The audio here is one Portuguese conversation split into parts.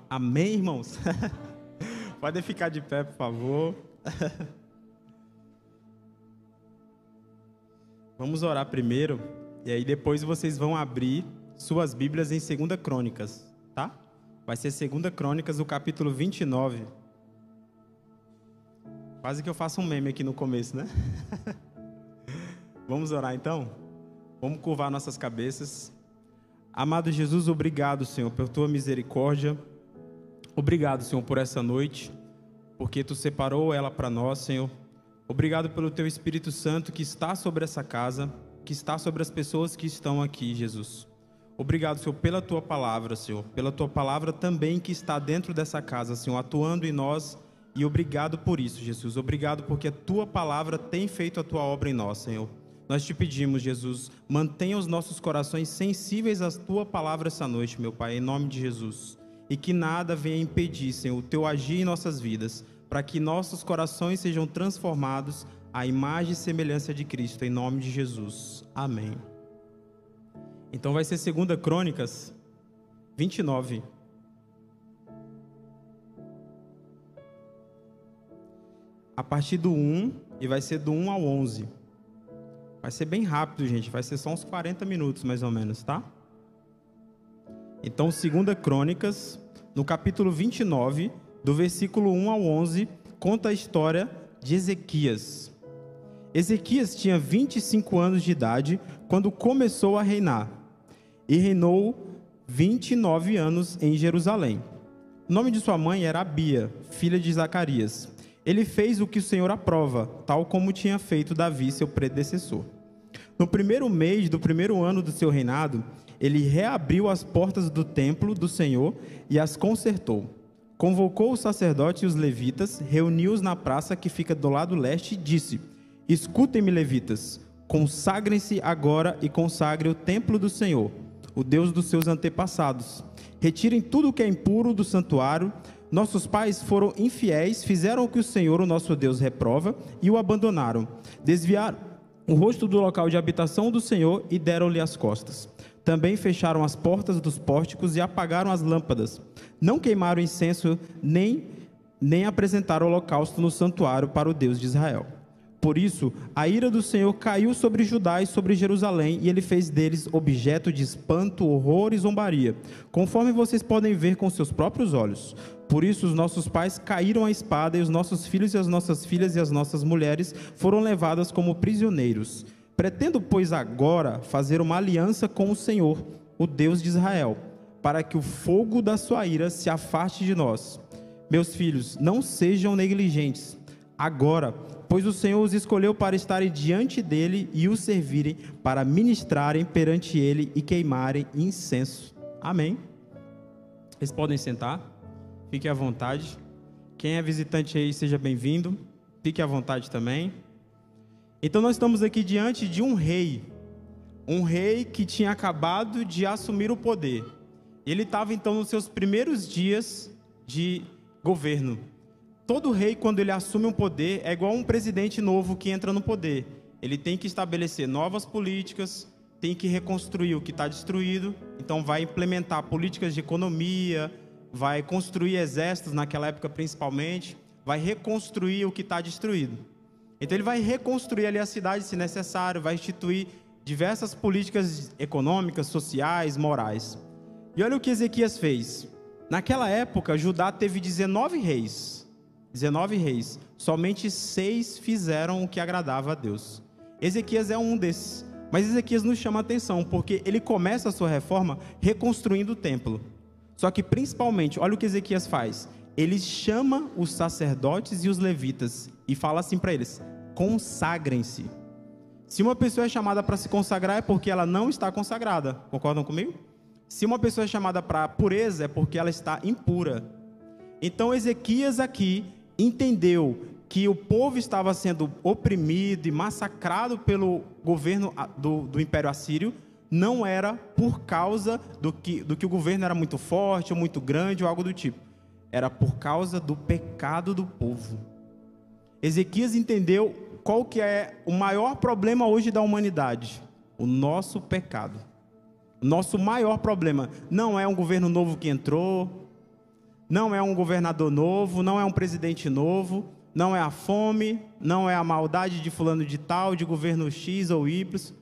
Amém, irmãos? Podem ficar de pé, por favor. Vamos orar primeiro, e aí depois vocês vão abrir suas Bíblias em 2 Crônicas, tá? Vai ser 2 Crônicas, o capítulo 29. Quase que eu faço um meme aqui no começo, né? Vamos orar então? Vamos curvar nossas cabeças. Amado Jesus, obrigado, Senhor, por tua misericórdia. Obrigado, Senhor, por essa noite, porque tu separou ela para nós, Senhor. Obrigado pelo teu Espírito Santo que está sobre essa casa, que está sobre as pessoas que estão aqui, Jesus. Obrigado, Senhor, pela tua palavra, Senhor, pela tua palavra também que está dentro dessa casa, Senhor, atuando em nós. E obrigado por isso, Jesus. Obrigado porque a tua palavra tem feito a tua obra em nós, Senhor. Nós te pedimos, Jesus, mantenha os nossos corações sensíveis à tua palavra essa noite, meu Pai, em nome de Jesus. E que nada venha impedir, Senhor, o teu agir em nossas vidas, para que nossos corações sejam transformados à imagem e semelhança de Cristo, em nome de Jesus. Amém. Então vai ser 2 Crônicas 29. A partir do 1, e vai ser do 1 ao 11. Vai ser bem rápido, gente. Vai ser só uns 40 minutos, mais ou menos, tá? Então, 2 Crônicas, no capítulo 29, do versículo 1 ao 11, conta a história de Ezequias. Ezequias tinha 25 anos de idade quando começou a reinar, e reinou 29 anos em Jerusalém. O nome de sua mãe era Abia, filha de Zacarias. Ele fez o que o Senhor aprova, tal como tinha feito Davi, seu predecessor. No primeiro mês do primeiro ano do seu reinado, ele reabriu as portas do templo do Senhor e as consertou. Convocou os sacerdotes e os levitas, reuniu-os na praça que fica do lado leste e disse: escutem-me, levitas, consagrem-se agora e consagrem o templo do Senhor, o Deus dos seus antepassados. Retirem tudo o que é impuro do santuário. Nossos pais foram infiéis, fizeram o que o Senhor, o nosso Deus, reprova e o abandonaram. Desviaram o rosto do local de habitação do Senhor e deram-lhe as costas. Também fecharam as portas dos pórticos e apagaram as lâmpadas. Não queimaram incenso, nem apresentaram holocausto no santuário para o Deus de Israel. Por isso, a ira do Senhor caiu sobre Judá e sobre Jerusalém, e ele fez deles objeto de espanto, horror e zombaria, conforme vocês podem ver com seus próprios olhos. Por isso, os nossos pais caíram à espada, e os nossos filhos e as nossas filhas e as nossas mulheres foram levadas como prisioneiros. Pretendo, pois, agora fazer uma aliança com o Senhor, o Deus de Israel, para que o fogo da sua ira se afaste de nós. Meus filhos, não sejam negligentes agora, pois o Senhor os escolheu para estarem diante dele e o servirem, para ministrarem perante ele e queimarem incenso. Amém. Vocês podem sentar. Fique à vontade. Quem é visitante aí, seja bem-vindo. Fique à vontade também. Então, nós estamos aqui diante de um rei que tinha acabado de assumir o poder. Ele estava, então, nos seus primeiros dias de governo. Todo rei, quando ele assume um poder, é igual um presidente novo que entra no poder. Ele tem que estabelecer novas políticas, tem que reconstruir o que está destruído, então vai implementar políticas de economia, vai construir exércitos, naquela época principalmente, vai reconstruir o que está destruído. Então ele vai reconstruir ali a cidade se necessário, vai instituir diversas políticas econômicas, sociais, morais. E olha o que Ezequias fez. Naquela época, Judá teve 19 reis. 19 reis. Somente 6 fizeram o que agradava a Deus. Ezequias é um desses. Mas Ezequias nos chama a atenção, porque ele começa a sua reforma reconstruindo o templo. Só que principalmente, olha o que Ezequias faz. Ele chama os sacerdotes e os levitas e fala assim para eles: consagrem-se. Se uma pessoa é chamada para se consagrar é porque ela não está consagrada. Concordam comigo? Se uma pessoa é chamada para pureza é porque ela está impura. Então Ezequias aqui entendeu que o povo estava sendo oprimido e massacrado pelo governo do Império Assírio. Não era por causa do que o governo era muito forte, ou muito grande, ou algo do tipo. Era por causa do pecado do povo. Ezequias entendeu qual que é o maior problema hoje da humanidade. O nosso pecado. O nosso maior problema não é um governo novo que entrou, não é um governador novo, não é um presidente novo, não é a fome, não é a maldade de fulano de tal, de governo X ou Y.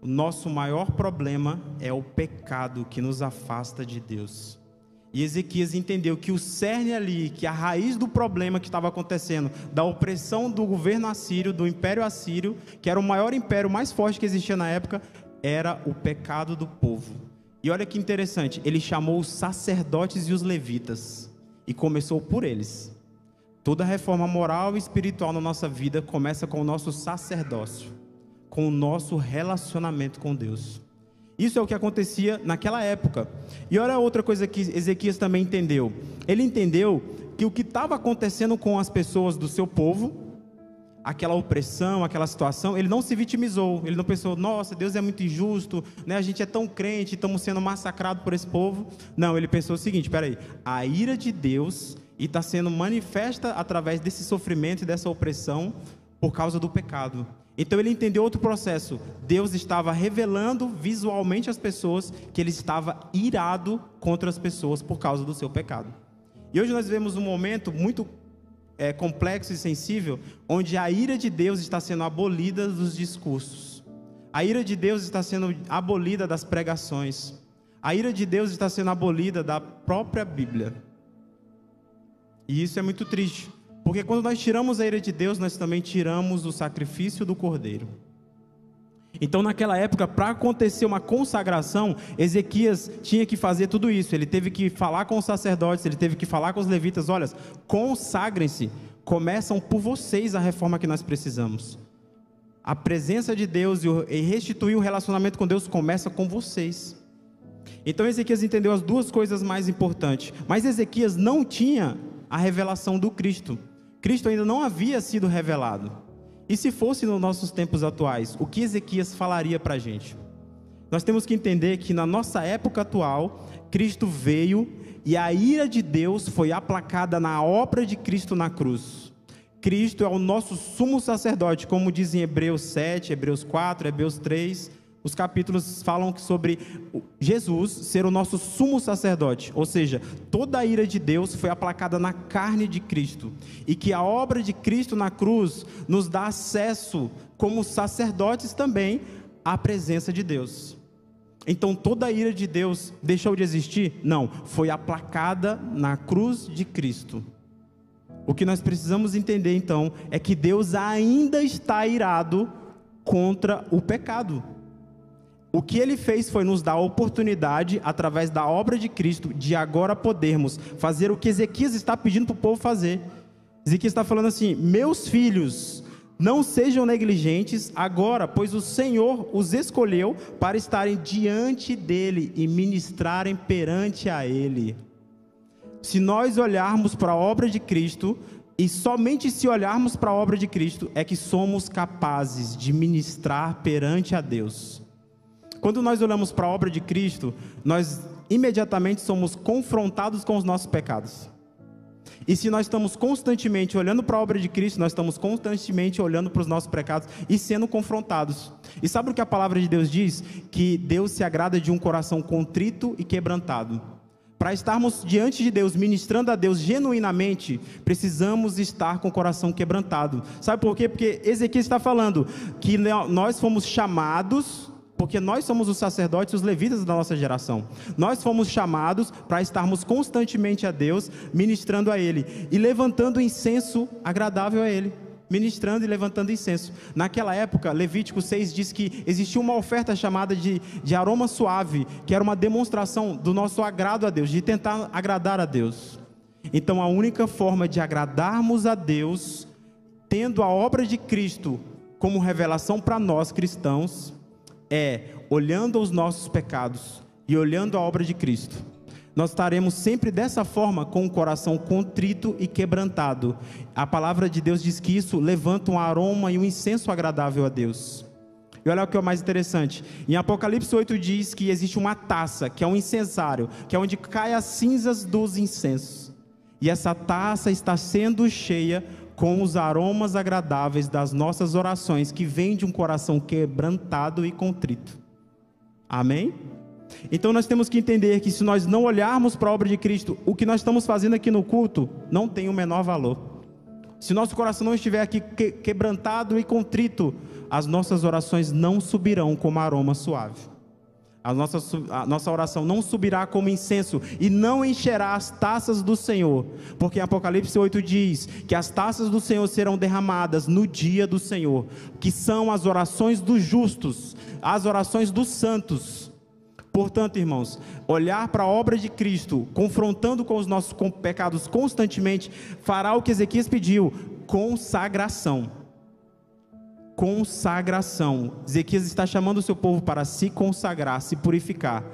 O nosso maior problema é o pecado que nos afasta de Deus. E Ezequias entendeu que o cerne ali, que a raiz do problema que estava acontecendo, da opressão do governo assírio, do império assírio, que era o maior império mais forte que existia na época, era o pecado do povo. E olha que interessante, ele chamou os sacerdotes e os levitas, e começou por eles. Toda reforma moral e espiritual na nossa vida começa com o nosso sacerdócio, com o nosso relacionamento com Deus. Isso é o que acontecia naquela época. E olha outra coisa que Ezequias também entendeu. Ele entendeu que o que estava acontecendo com as pessoas do seu povo, aquela opressão, aquela situação, ele não se vitimizou. Ele não pensou, nossa, Deus é muito injusto, né? A gente é tão crente, estamos sendo massacrados por esse povo. Não, ele pensou o seguinte, peraí, a ira de Deus está sendo manifesta através desse sofrimento e dessa opressão por causa do pecado. Então ele entendeu outro processo. Deus estava revelando visualmente às pessoas que ele estava irado contra as pessoas por causa do seu pecado. E hoje nós vemos um momento muito complexo e sensível, onde a ira de Deus está sendo abolida dos discursos. A ira de Deus está sendo abolida das pregações. A ira de Deus está sendo abolida da própria Bíblia. E isso é muito triste. Porque quando nós tiramos a ira de Deus, nós também tiramos o sacrifício do Cordeiro. Então naquela época, para acontecer uma consagração, Ezequias tinha que fazer tudo isso. Ele teve que falar com os sacerdotes, ele teve que falar com os levitas, olha, consagrem-se, começam por vocês a reforma que nós precisamos. A presença de Deus e restituir o relacionamento com Deus começa com vocês. Então Ezequias entendeu as duas coisas mais importantes. Mas Ezequias não tinha a revelação do Cristo. Cristo ainda não havia sido revelado. E se fosse nos nossos tempos atuais, o que Ezequias falaria para a gente? Nós temos que entender que na nossa época atual, Cristo veio e a ira de Deus foi aplacada na obra de Cristo na cruz. Cristo é o nosso sumo sacerdote, como dizem Hebreus 7, Hebreus 4, Hebreus 3. Os capítulos falam sobre Jesus ser o nosso sumo sacerdote, ou seja, toda a ira de Deus foi aplacada na carne de Cristo, e que a obra de Cristo na cruz nos dá acesso, como sacerdotes também, à presença de Deus. Então toda a ira de Deus deixou de existir? Não, foi aplacada na cruz de Cristo. O que nós precisamos entender então, é que Deus ainda está irado contra o pecado. O que ele fez foi nos dar a oportunidade, através da obra de Cristo, de agora podermos fazer o que Ezequias está pedindo para o povo fazer. Ezequias está falando assim, meus filhos, não sejam negligentes agora, pois o Senhor os escolheu para estarem diante dele e ministrarem perante a ele. Se nós olharmos para a obra de Cristo, e somente se olharmos para a obra de Cristo, é que somos capazes de ministrar perante a Deus. Quando nós olhamos para a obra de Cristo, nós imediatamente somos confrontados com os nossos pecados. E se nós estamos constantemente olhando para a obra de Cristo, nós estamos constantemente olhando para os nossos pecados e sendo confrontados. E sabe o que a palavra de Deus diz? Que Deus se agrada de um coração contrito e quebrantado. Para estarmos diante de Deus, ministrando a Deus genuinamente, precisamos estar com o coração quebrantado. Sabe por quê? Porque Ezequias está falando que nós fomos chamados... Porque nós somos os sacerdotes e os levitas da nossa geração. Nós fomos chamados para estarmos constantemente a Deus, ministrando a Ele. E levantando incenso agradável a Ele. Ministrando e levantando incenso. Naquela época, Levítico 6 diz que existia uma oferta chamada de aroma suave, que era uma demonstração do nosso agrado a Deus, de tentar agradar a Deus. Então a única forma de agradarmos a Deus, tendo a obra de Cristo como revelação para nós cristãos, olhando os nossos pecados e olhando a obra de Cristo. Nós estaremos sempre dessa forma, com o coração contrito e quebrantado. A palavra de Deus diz que isso levanta um aroma e um incenso agradável a Deus. E olha o que é o mais interessante, em Apocalipse 8 diz que existe uma taça, que é um incensário, que é onde caem as cinzas dos incensos, e essa taça está sendo cheia com os aromas agradáveis das nossas orações, que vêm de um coração quebrantado e contrito. Amém? Então nós temos que entender que se nós não olharmos para a obra de Cristo, o que nós estamos fazendo aqui no culto não tem o menor valor. Se nosso coração não estiver aqui quebrantado e contrito, as nossas orações não subirão como aroma suave. A nossa oração não subirá como incenso e não encherá as taças do Senhor, porque em Apocalipse 8 diz que as taças do Senhor serão derramadas no dia do Senhor, que são as orações dos justos, as orações dos santos. Portanto, irmãos, olhar para a obra de Cristo, confrontando com os nossos pecados constantemente, fará o que Ezequias pediu: consagração. Consagração. Ezequias está chamando o seu povo para se consagrar, se purificar.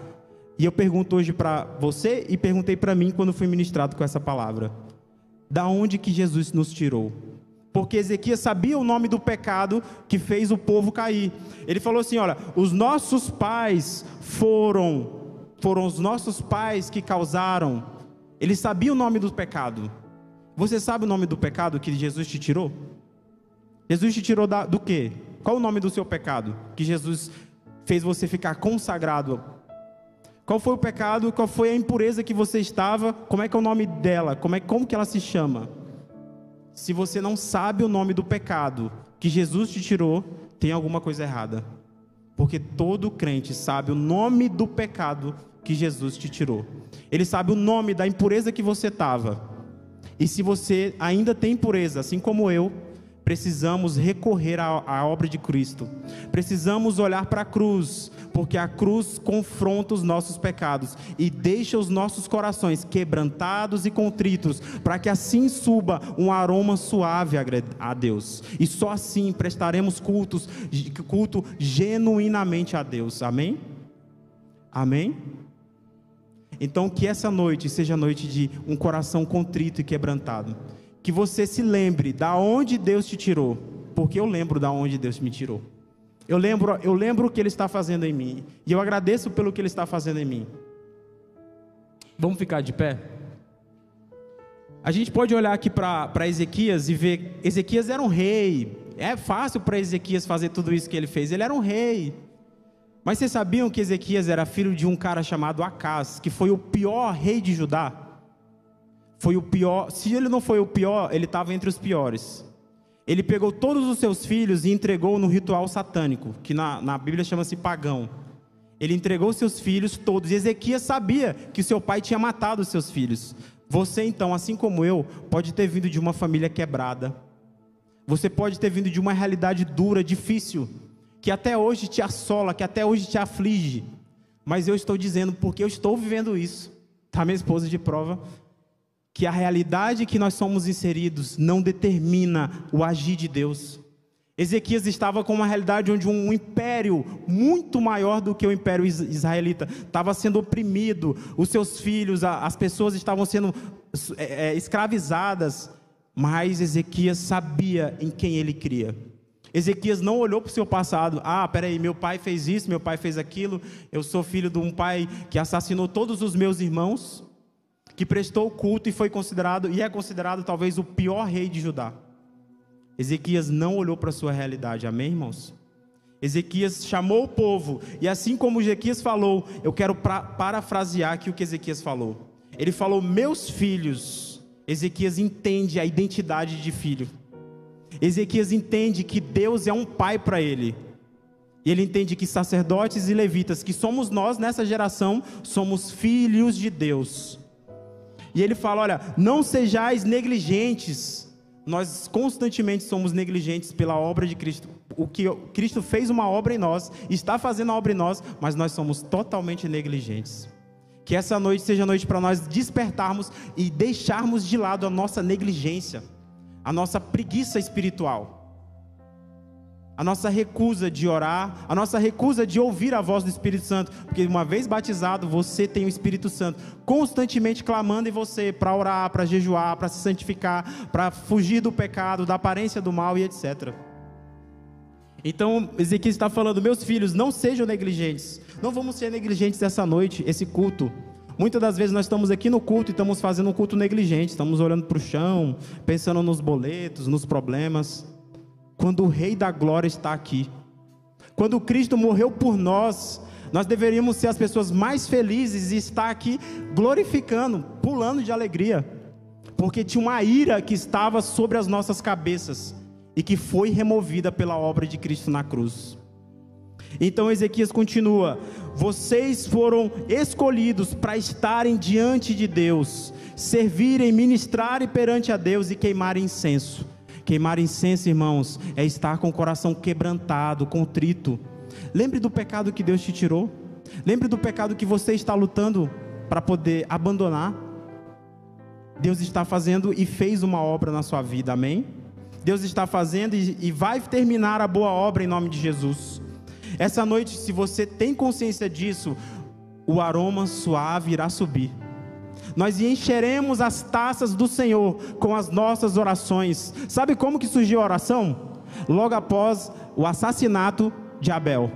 E eu pergunto hoje para você e perguntei para mim quando fui ministrado com essa palavra: da onde que Jesus nos tirou? Porque Ezequias sabia o nome do pecado que fez o povo cair. Ele falou assim: olha, os nossos pais foram os nossos pais que causaram. Ele sabia o nome do pecado. Você sabe o nome do pecado que Jesus te tirou? Jesus te tirou do quê? Qual o nome do seu pecado que Jesus fez você ficar consagrado? Qual foi o pecado? Qual foi a impureza que você estava? Como é que é o nome dela? Como que ela se chama? Se você não sabe o nome do pecado que Jesus te tirou, tem alguma coisa errada. Porque todo crente sabe o nome do pecado que Jesus te tirou. Ele sabe o nome da impureza que você estava. E se você ainda tem impureza, assim como eu, precisamos recorrer à obra de Cristo. Precisamos olhar para a cruz, porque a cruz confronta os nossos pecados e deixa os nossos corações quebrantados e contritos, para que assim suba um aroma suave a Deus. E só assim prestaremos culto genuinamente a Deus. Amém? Amém? Então que essa noite seja a noite de um coração contrito e quebrantado. Que você se lembre da onde Deus te tirou, porque eu lembro da onde Deus me tirou. Eu lembro o que Ele está fazendo em mim, e eu agradeço pelo que Ele está fazendo em mim. Vamos ficar de pé? A gente pode olhar aqui para Ezequias e ver, Ezequias era um rei. É fácil para Ezequias fazer tudo isso que ele fez, ele era um rei. Mas vocês sabiam que Ezequias era filho de um cara chamado Acaz, que foi o pior rei de Judá? Foi o pior. Se ele não foi o pior, ele estava entre os piores. Ele pegou todos os seus filhos e entregou no ritual satânico, que na Bíblia chama-se pagão. Ele entregou seus filhos todos, e Ezequias sabia que seu pai tinha matado os seus filhos. Você então, assim como eu, pode ter vindo de uma família quebrada. Você pode ter vindo de uma realidade dura, difícil, que até hoje te assola, que até hoje te aflige. Mas eu estou dizendo, porque eu estou vivendo isso. Está minha esposa de prova. Que a realidade que nós somos inseridos não determina o agir de Deus. Ezequias estava com uma realidade onde um império muito maior do que o império israelita estava sendo oprimido, os seus filhos, as pessoas estavam sendo escravizadas, mas Ezequias sabia em quem ele cria. Ezequias não olhou para o seu passado: peraí, meu pai fez isso, meu pai fez aquilo, eu sou filho de um pai que assassinou todos os meus irmãos, que prestou culto e foi considerado, e é considerado talvez o pior rei de Judá. Ezequias não olhou para a sua realidade, amém, irmãos? Ezequias chamou o povo, e assim como Ezequias falou, eu quero parafrasear aqui o que Ezequias falou. Ele falou: meus filhos. Ezequias entende a identidade de filho. Ezequias entende que Deus é um pai para ele. E ele entende que sacerdotes e levitas, que somos nós nessa geração, somos filhos de Deus. E ele fala: olha, não sejais negligentes. Nós constantemente somos negligentes pela obra de Cristo. O que Cristo fez uma obra em nós, está fazendo a obra em nós, mas nós somos totalmente negligentes. Que essa noite seja a noite para nós despertarmos e deixarmos de lado a nossa negligência, a nossa preguiça espiritual, a nossa recusa de orar, a nossa recusa de ouvir a voz do Espírito Santo, porque uma vez batizado, você tem o Espírito Santo constantemente clamando em você para orar, para jejuar, para se santificar, para fugir do pecado, da aparência do mal e etc. Então Ezequias está falando: meus filhos, não sejam negligentes. Não vamos ser negligentes essa noite, esse culto. Muitas das vezes nós estamos aqui no culto e estamos fazendo um culto negligente, estamos olhando para o chão, pensando nos boletos, nos problemas, quando o Rei da Glória está aqui. Quando Cristo morreu por nós, Nós deveríamos ser as pessoas mais felizes e estar aqui glorificando, pulando de alegria, porque tinha uma ira que estava sobre as nossas cabeças e que foi removida pela obra de Cristo na cruz. Então Ezequias continua: vocês foram escolhidos para estarem diante de Deus, servirem, ministrarem perante a Deus e queimarem incenso. Queimar incenso, irmãos, é estar com o coração quebrantado, contrito. Lembre do pecado que Deus te tirou. Lembre do pecado que você está lutando para poder abandonar. Deus está fazendo e fez uma obra na sua vida, amém? Deus está fazendo e vai terminar a boa obra em nome de Jesus. Essa noite, se você tem consciência disso, o aroma suave irá subir. Nós encheremos as taças do Senhor com as nossas orações. Sabe como que surgiu a oração? Logo após o assassinato de Abel.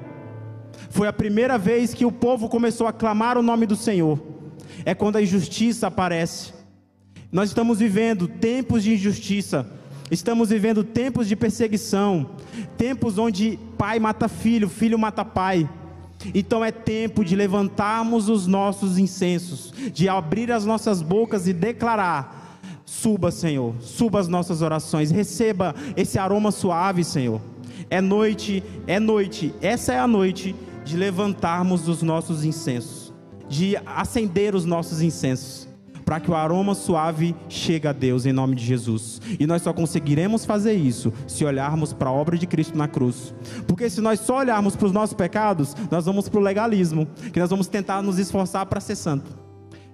Foi a primeira vez que o povo começou a clamar o nome do Senhor. É quando a injustiça aparece. Nós estamos vivendo tempos de injustiça. Estamos vivendo tempos de perseguição, tempos onde pai mata filho, filho mata pai. Então é tempo de levantarmos os nossos incensos, de abrir as nossas bocas e declarar: suba, Senhor, suba as nossas orações, receba esse aroma suave, Senhor. É noite, essa é a noite de levantarmos os nossos incensos, de acender os nossos incensos, para que o aroma suave chegue a Deus em nome de Jesus. E nós só conseguiremos fazer isso se olharmos para a obra de Cristo na cruz. Porque se nós só olharmos para os nossos pecados, nós vamos para o legalismo, que nós vamos tentar nos esforçar para ser santo.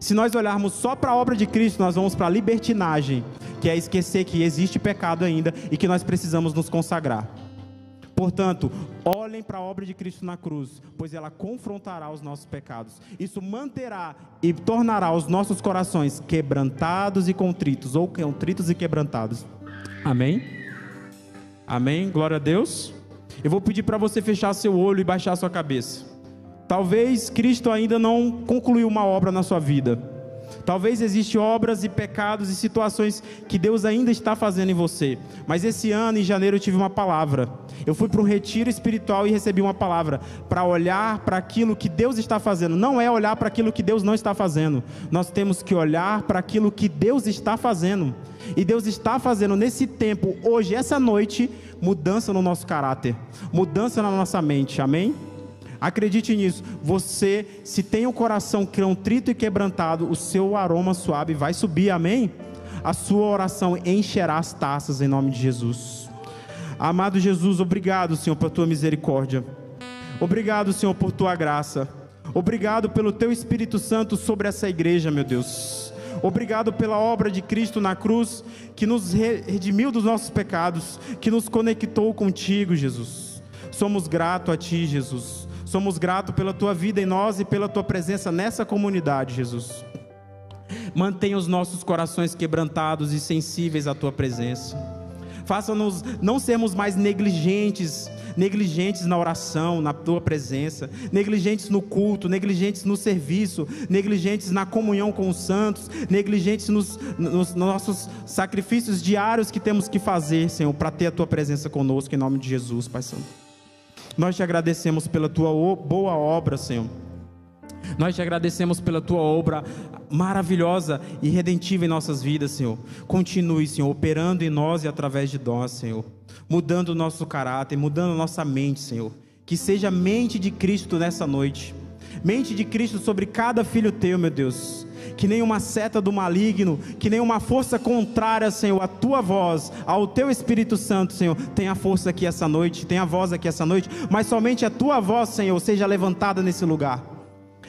Se nós olharmos só para a obra de Cristo, nós vamos para a libertinagem, que é esquecer que existe pecado ainda e que nós precisamos nos consagrar. Portanto, olhem para a obra de Cristo na cruz, pois ela confrontará os nossos pecados. Isso manterá e tornará os nossos corações quebrantados e contritos, ou contritos e quebrantados. Amém? Amém? Glória a Deus. Eu vou pedir para você fechar seu olho e baixar sua cabeça. Talvez Cristo ainda não concluiu uma obra na sua vida. Talvez existam obras e pecados e situações que Deus ainda está fazendo em você. Mas esse ano, em janeiro, eu tive uma palavra. Eu fui para um retiro espiritual e recebi uma palavra para olhar para aquilo que Deus está fazendo. Não é olhar para aquilo que Deus não está fazendo. Nós temos que olhar para aquilo que Deus está fazendo. E Deus está fazendo nesse tempo, hoje, essa noite, mudança no nosso caráter, mudança na nossa mente. Amém? Acredite nisso. Você, se tem o coração contrito e quebrantado, o seu aroma suave vai subir, amém? A sua oração encherá as taças em nome de Jesus. Amado Jesus, obrigado, Senhor, por tua misericórdia. Obrigado, Senhor, por tua graça. Obrigado pelo teu Espírito Santo sobre essa igreja, meu Deus. Obrigado pela obra de Cristo na cruz, que nos redimiu dos nossos pecados, que nos conectou contigo, Jesus. Somos gratos a ti, Jesus. Somos gratos pela tua vida em nós e pela tua presença nessa comunidade, Jesus. Mantenha os nossos corações quebrantados e sensíveis à tua presença. Faça-nos não sermos mais negligentes na oração, na tua presença, negligentes no culto, negligentes no serviço, negligentes na comunhão com os santos, negligentes nos nossos sacrifícios diários que temos que fazer, Senhor, para ter a tua presença conosco, em nome de Jesus, Pai Santo. Nós te agradecemos pela tua boa obra, Senhor. Nós te agradecemos pela tua obra maravilhosa e redentiva em nossas vidas, Senhor. Continue, Senhor, operando em nós e através de nós, Senhor. Mudando o nosso caráter, mudando a nossa mente, Senhor. Que seja a mente de Cristo nessa noite. Mente de Cristo sobre cada filho teu, meu Deus. Que nenhuma seta do maligno, que nenhuma força contrária, Senhor, à tua voz, ao teu Espírito Santo, Senhor, tenha força aqui essa noite, tenha voz aqui essa noite, mas somente a tua voz, Senhor, seja levantada nesse lugar.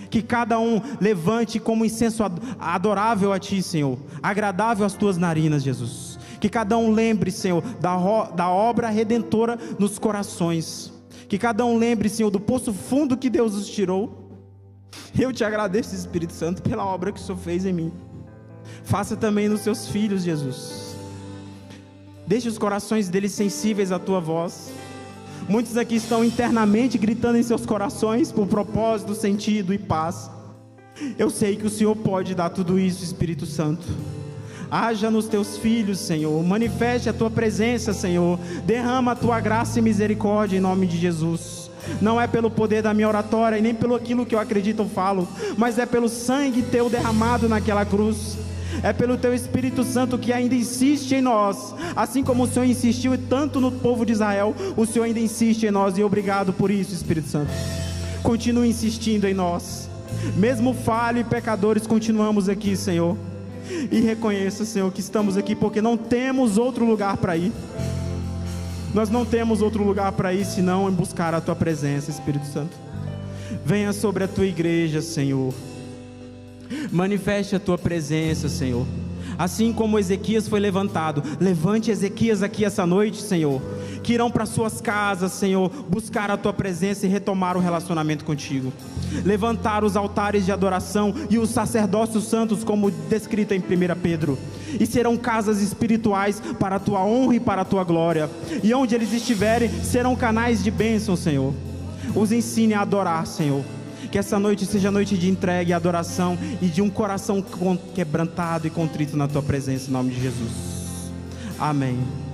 Que cada um levante como incenso adorável a ti, Senhor, agradável às tuas narinas, Jesus. Que cada um lembre, Senhor, da obra redentora nos corações. Que cada um lembre, Senhor, do poço fundo que Deus os tirou. Eu te agradeço, Espírito Santo, pela obra que o Senhor fez em mim. Faça também nos seus filhos, Jesus. Deixe os corações deles sensíveis à tua voz. Muitos aqui estão internamente gritando em seus corações por propósito, sentido e paz. Eu sei que o Senhor pode dar tudo isso, Espírito Santo. Haja nos teus filhos, Senhor. Manifeste a tua presença, Senhor. Derrama a tua graça e misericórdia em nome de Jesus. Não é pelo poder da minha oratória e nem pelo aquilo que eu acredito ou falo, mas é pelo sangue teu derramado naquela cruz. É pelo teu Espírito Santo que ainda insiste em nós, assim como o Senhor insistiu tanto no povo de Israel, o Senhor ainda insiste em nós, e obrigado por isso, Espírito Santo. Continue insistindo em nós, mesmo falho e pecadores, continuamos aqui, Senhor. E reconheça, Senhor, que estamos aqui porque não temos outro lugar para ir. Nós não temos outro lugar para ir senão em buscar a tua presença, Espírito Santo. Venha sobre a tua igreja, Senhor. Manifeste a tua presença, Senhor. Assim como Ezequias foi levantado, levante Ezequias aqui essa noite, Senhor, que irão para suas casas, Senhor, buscar a tua presença e retomar o relacionamento contigo. Levantar os altares de adoração e os sacerdócios santos, como descrito em 1 Pedro. E serão casas espirituais para a tua honra e para a tua glória. E onde eles estiverem, serão canais de bênção, Senhor. Os ensine a adorar, Senhor. Que essa noite seja noite de entrega e adoração e de um coração quebrantado e contrito na tua presença, em nome de Jesus. Amém.